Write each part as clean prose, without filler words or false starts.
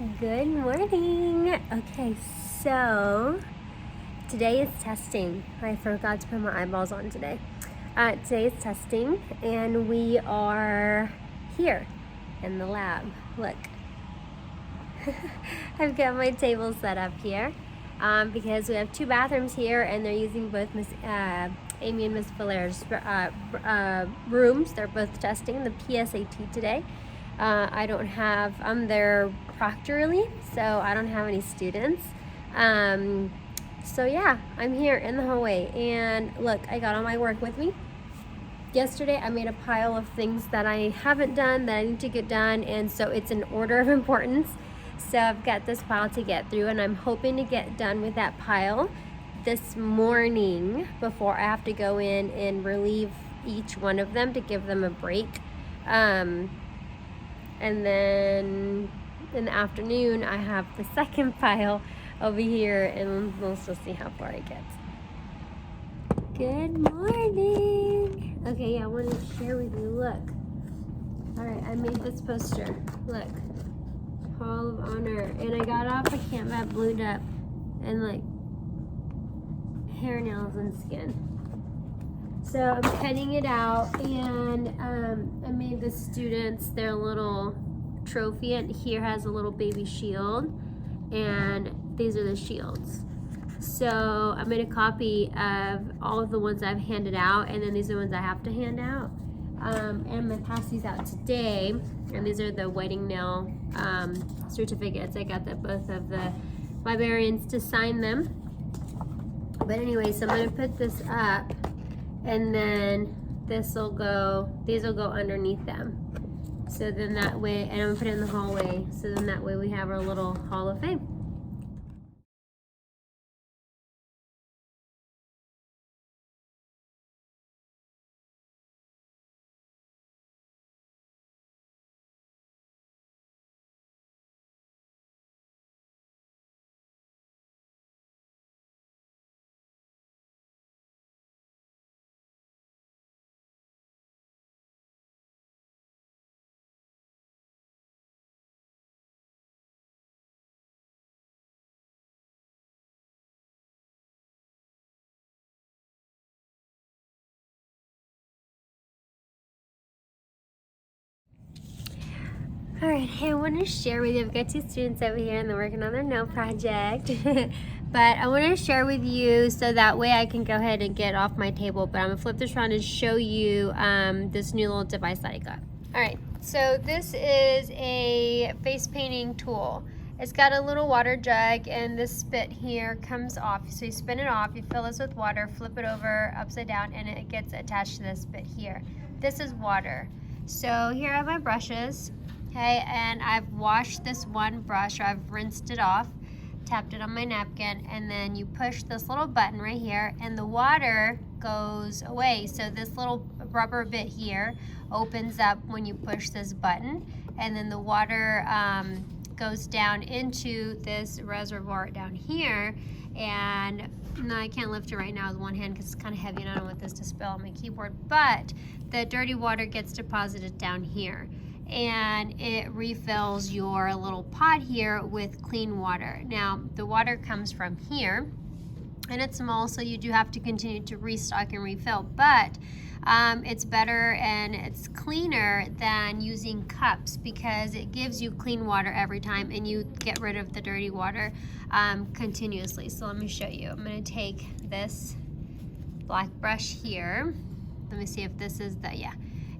Good morning. Okay, so today is testing. I forgot to put my eyeballs on today. Today is testing, and we are here in the lab. Look, I've got my table set up here because we have two bathrooms here, and they're using both Miss Amy and Miss Valaire's rooms. They're both testing the PSAT today. I'm their proctorally, so I don't have any students. So yeah, I'm here in the hallway, and look, I got all my work with me. Yesterday I made a pile of things that I haven't done that I need to get done, and so it's in order of importance. So I've got this pile to get through, and I'm hoping to get done with that pile this morning before I have to go in and relieve each one of them to give them a break. And then in the afternoon, I have the second pile over here, and let's just see how far I get. Good morning. Okay, yeah, I wanted to share with you. Look. All right, I made this poster. Look. Hall of Honor. And I got off a camp that blued up and like hair, nails, and skin. So I'm cutting it out, and I made the students their little trophy, and here has a little baby shield, and these are the shields. So I made a copy of all of the ones I've handed out, and then these are the ones I have to hand out. And I'm gonna pass these out today, and these are the wedding nail certificates. I got both of the librarians to sign them. But anyway, so I'm gonna put this up, and then these will go underneath them. So then that way, and I'm gonna put it in the hallway, so then that way we have our little Hall of Fame. All right, hey, I want to share with you, I've got two students over here and they're working on their note project. But I want to share with you so that way I can go ahead and get off my table. But I'm going to flip this around and show you this new little device that I got. All right, so this is a face painting tool. It's got a little water jug, and this spit here comes off. So you spin it off, you fill this with water, flip it over upside down, and it gets attached to this bit here. This is water. So here I have my brushes. Okay, and I've washed this one brush, or I've rinsed it off, tapped it on my napkin, and then you push this little button right here, and the water goes away. So this little rubber bit here opens up when you push this button, and then the water goes down into this reservoir down here. And no, I can't lift it right now with one hand because it's kind of heavy and I don't want this to spill on my keyboard, but the dirty water gets deposited down here, and it refills your little pot here with clean water. Now, the water comes from here, and it's small, so you do have to continue to restock and refill, but it's better and it's cleaner than using cups because it gives you clean water every time, and you get rid of the dirty water continuously. So let me show you. I'm going to take this black brush here. Let me see if this is the, yeah.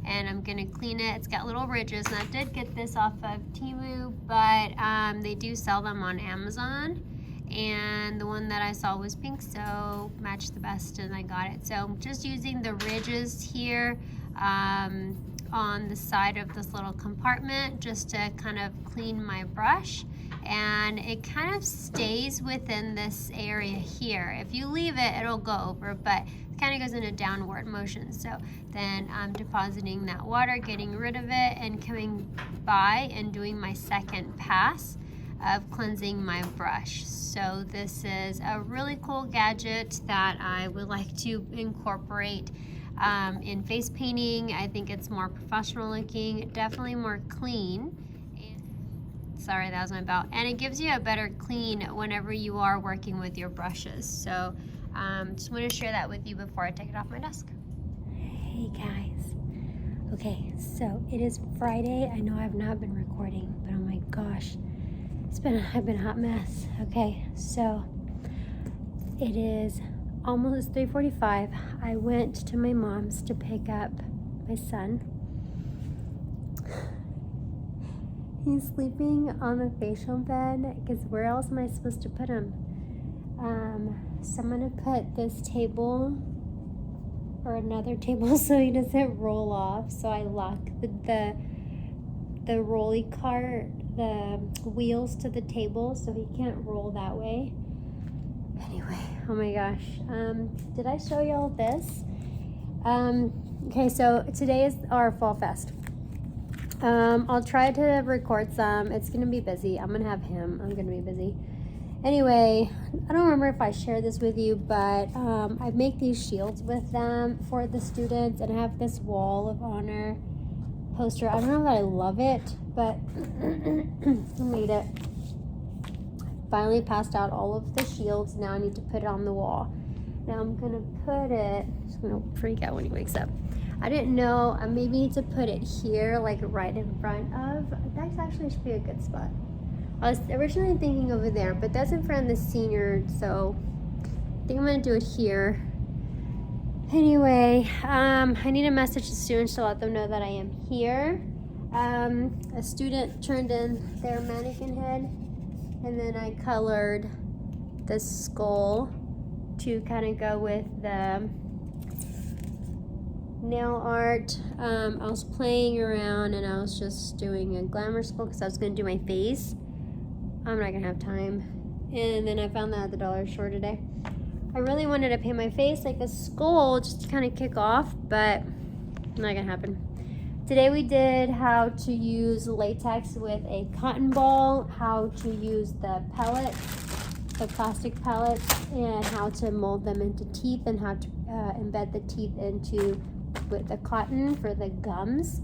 And I'm gonna clean it. It's got little ridges, and I did get this off of Temu, but they do sell them on Amazon, and the one that I saw was pink, so matched the best, and I got it. So I'm just using the ridges here on the side of this little compartment just to kind of clean my brush, and it kind of stays within this area here. If you leave it, it'll go over, but it kind of goes in a downward motion. So then I'm depositing that water, getting rid of it, and coming by and doing my second pass of cleansing my brush. So this is a really cool gadget that I would like to incorporate in face painting. I think it's more professional looking, definitely more clean. Sorry, that was my belt. And it gives you a better clean whenever you are working with your brushes. So just want to share that with you before I take it off my desk. Hey guys. Okay, so it is Friday. I know I've not been recording, but oh my gosh, I've been a hot mess. Okay, so it is almost 3:45. I went to my mom's to pick up my son. He's sleeping on the facial bed because where else am I supposed to put him? So I'm gonna put this table or another table so he doesn't roll off. So I lock the rolly cart, the wheels to the table so he can't roll that way. Anyway, oh my gosh. Did I show y'all this? Okay, so today is our Fall Fest. I'll try to record some. It's gonna be busy. I'm gonna have him. I'm gonna be busy. Anyway, I don't remember if I shared this with you, but I make these shields with them for the students, and I have this wall of honor poster. I don't know that I love it, but I made it. Finally passed out all of the shields. Now I need to put it on the wall. Now I'm gonna put it, he's gonna freak out when he wakes up. I didn't know, I maybe need to put it here, like right in front of, that actually should be a good spot. I was originally thinking over there, but that's in front of the senior, so I think I'm gonna do it here. Anyway, I need to message the students to let them know that I am here. A student turned in their mannequin head, and then I colored the skull to kind of go with the nail art. I was playing around and I was just doing a glamour skull because I was going to do my face. I'm not going to have time. And then I found that at the dollar store today. I really wanted to paint my face like a skull just to kind of kick off, but not going to happen. Today we did how to use latex with a cotton ball, how to use the pellets, the plastic pellets, and how to mold them into teeth, and how to embed the teeth into with the cotton for the gums,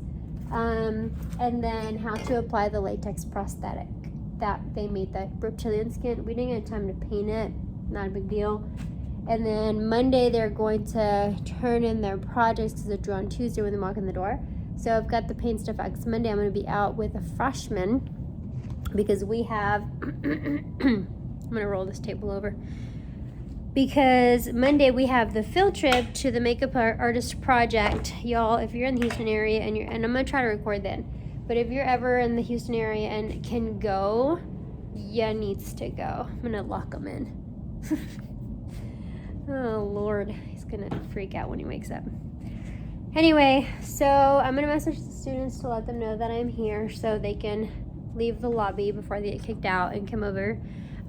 and then how to apply the latex prosthetic that they made, the reptilian skin. We didn't get time to paint it, not a big deal. And then Monday they're going to turn in their projects because they're due on Tuesday when they walk in the door. So I've got the paint stuff out because Monday I'm going to be out with a freshman because we have I'm going to roll this table over. Because Monday we have the field trip to the Makeup Artist Project. Y'all, if you're in the Houston area and I'm going to try to record then, but if you're ever in the Houston area and can go, yeah, needs to go. I'm going to lock them in. Oh, Lord. He's going to freak out when he wakes up. Anyway, so I'm going to message the students to let them know that I'm here so they can leave the lobby before they get kicked out and come over.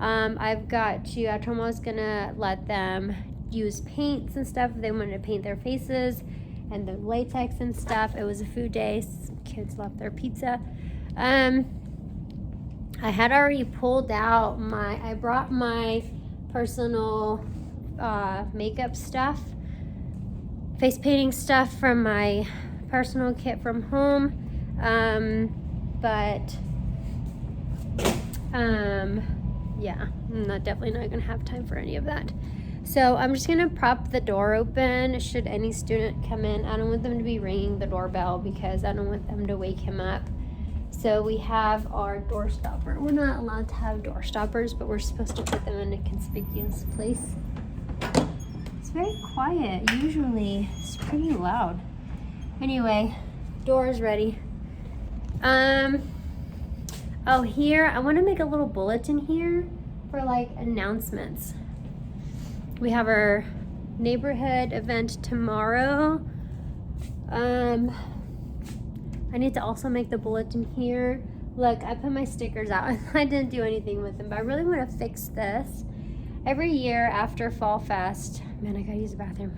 I told them I was gonna let them use paints and stuff if they wanted to paint their faces and the latex and stuff. It was a food day. Kids left their pizza. I had already pulled out I brought my personal makeup stuff, face painting stuff from my personal kit from home, yeah, I'm definitely not gonna have time for any of that. So I'm just gonna prop the door open should any student come in. I don't want them to be ringing the doorbell because I don't want them to wake him up. So we have our door stopper. We're not allowed to have door stoppers, but we're supposed to put them in a conspicuous place. It's very quiet. Usually it's pretty loud. Anyway, door is ready. Oh, here, I want to make a little bulletin here for like announcements. We have our neighborhood event tomorrow. I need to also make the bulletin here. Look, I put my stickers out. I didn't do anything with them, but I really want to fix this. Every year after Fall Fest, man, I gotta use the bathroom.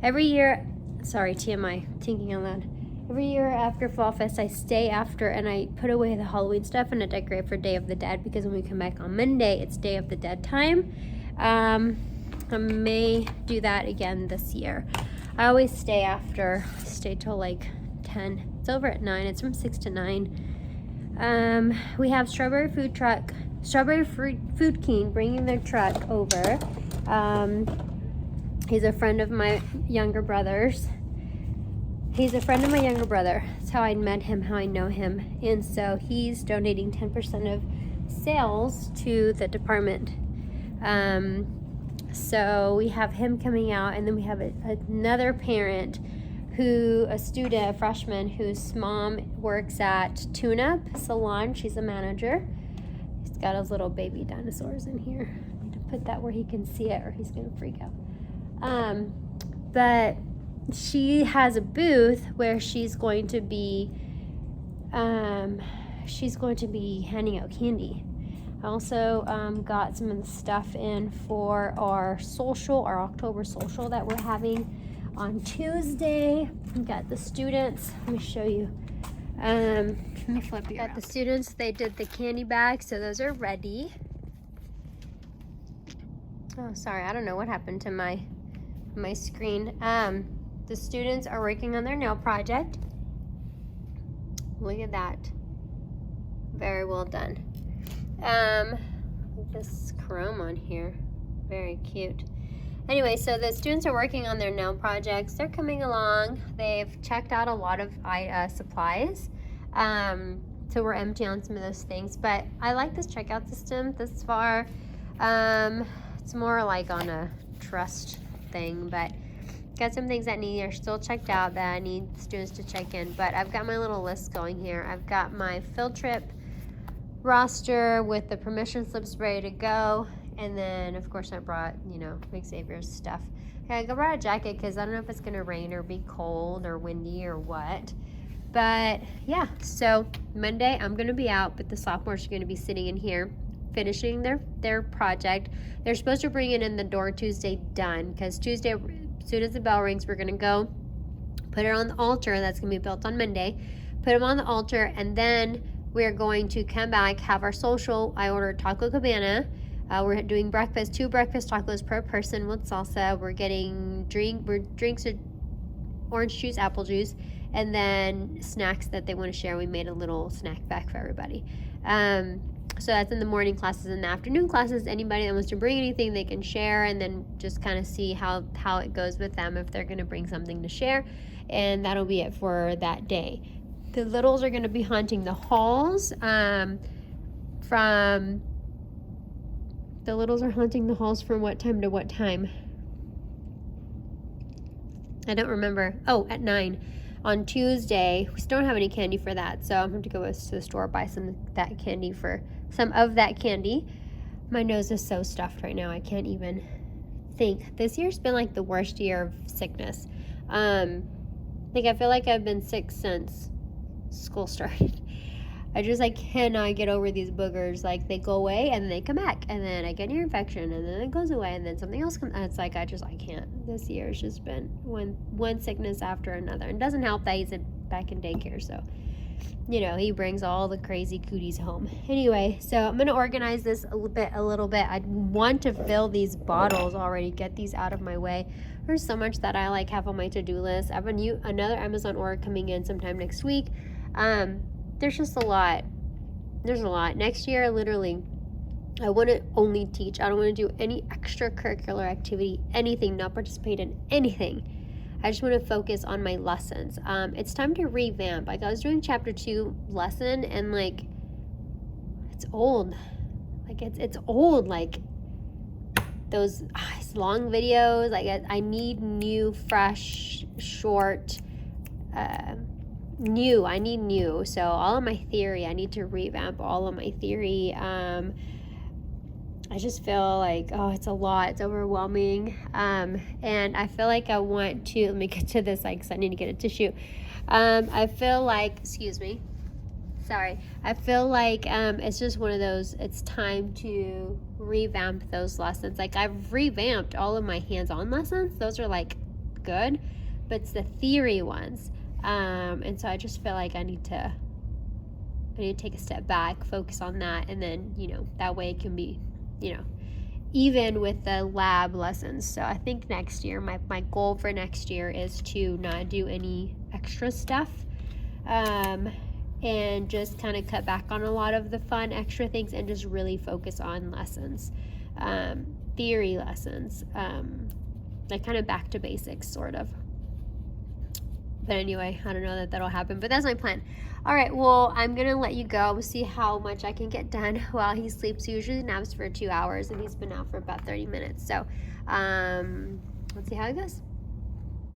Every year, sorry, TMI, thinking out loud. Every year after Fall Fest, I stay after and I put away the Halloween stuff and I decorate for Day of the Dead because when we come back on Monday, it's Day of the Dead time. I may do that again this year. I always stay after, stay till like 10. It's over at 9. It's from 6 to 9. We have Strawberry Food King bringing their truck over. He's a friend of my younger brother's. He's a friend of my younger brother. That's how I met him, how I know him. And so he's donating 10% of sales to the department. So we have him coming out, and then we have another parent a freshman whose mom works at Tune Up Salon. She's a manager. He's got his little baby dinosaurs in here. I need to put that where he can see it or he's gonna freak out. But she has a booth where she's going to be handing out candy. I also got some of the stuff in for our October social that we're having on Tuesday. We got the students. Let me show you. Let me flip you. Got the students. They did the candy bag, so those are ready. Oh, sorry. I don't know what happened to my screen. The students are working on their nail project. Look at that. Very well done. This chrome on here, very cute. Anyway, so the students are working on their nail projects. They're coming along. They've checked out a lot of supplies. So we're empty on some of those things, but I like this checkout system this far. It's more like on a trust thing, but got some things that are still checked out that I need students to check in. But I've got my little list going here. I've got my field trip roster with the permission slips ready to go, and then of course I brought, Xavier's stuff. Okay, I brought a jacket because I don't know if it's gonna rain or be cold or windy or what. But yeah, so Monday I'm gonna be out, but the sophomores are gonna be sitting in here finishing their project. They're supposed to bring it in the door Tuesday done, because Tuesday, as soon as the bell rings, we're gonna go put it on the altar that's gonna be built on Monday, put them on the altar, and then we're going to come back, have our social. I ordered Taco Cabana. We're doing breakfast, 2 breakfast tacos per person with salsa. We're getting drinks, orange juice, apple juice, and then snacks that they want to share. We made a little snack bag for everybody. So that's in the morning classes. In the afternoon classes, anybody that wants to bring anything, they can share, and then just kind of see how it goes with them if they're going to bring something to share. And that'll be it for that day. The littles are going to be haunting the halls. The littles are haunting the halls from what time to what time? I don't remember. Oh, at 9 on Tuesday. We still don't have any candy for that, so I'm going to go to the store, buy some of that candy. My nose is so stuffed right now. I can't even think. This year's been like the worst year of sickness. I feel like I've been sick since school started. I cannot get over these boogers. Like, they go away and then they come back, and then I get an ear infection, and then it goes away, and then something else comes. And it's like I can't. This year has just been one sickness after another. And it doesn't help that he's back in daycare, so he brings all the crazy cooties home. Anyway, so I'm gonna organize this a little bit. I want to fill these bottles already, get these out of my way. There's so much that I have on my to-do list. I have another Amazon order coming in sometime next week. There's just a lot. There's a lot. Next year, literally, I want to only teach. I don't want to do any extracurricular activity, anything, not participate in anything. I just want to focus on my lessons. It's time to revamp. I was doing chapter 2 lesson, and it's old. It's old. Those long videos. I need new, fresh, short, new. I need new. So all of my theory, I need to revamp all of my theory. I just feel like, it's a lot. It's overwhelming. And I feel like I want to, let me get to this, because I need to get a tissue. I feel like, excuse me. Sorry. I feel like it's just one of those, it's time to revamp those lessons. I've revamped all of my hands-on lessons. Those are good, but it's the theory ones. And so I just feel like I need to take a step back, focus on that, and then, that way it can be, even with the lab lessons. So I think next year, my goal for next year is to not do any extra stuff. and just kind of cut back on a lot of the fun extra things and just really focus on lessons, theory lessons, like kind of back to basics sort of. But anyway, I don't know that that'll happen, but that's my plan. All right, well, I'm gonna let you go. We'll see how much I can get done while he sleeps. He usually naps for 2 hours, and he's been out for about 30 minutes. So let's see how it goes.